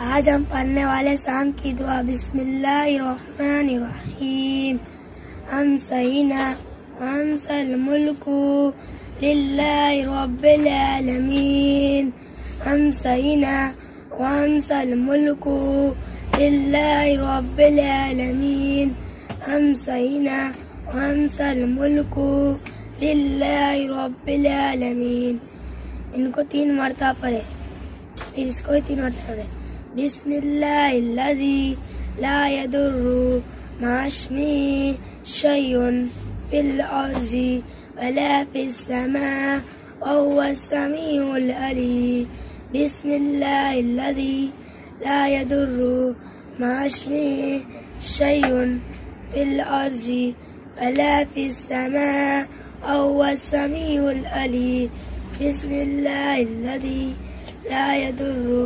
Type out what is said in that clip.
आज हम पढ़ने वाले शाम की दुआ बिस्मिल्लाहिर्रहमानिर्रहीम। हमसल मुल्कु लिल्लाहि रब्बिल आलमीन। हमसल मुल्कु लिल्लाहि रब्बिल आलमीन। हमसल मुल्कु लिल्लाहि रब्बिल आलमीन। इनको 3 मरतबा पढ़े, फिर इसको 3 मरतबा पढ़े। बिस्मिल्लाहिल्लज़ी ला यदुर्रु मा'इस्मिही शैउन फिल अर्ज़ि वला फिस समा' वहुवस समीउल अलीम। बिस्मिल्लाहिल्लज़ी ला यदुर्रु मा'इस्मिही शैउन फिल अर्ज़ि वला फिस समा' वहुवस समीउल अलीम। बिस्मिल्लाहिल्लज़ी ला यदुर्रु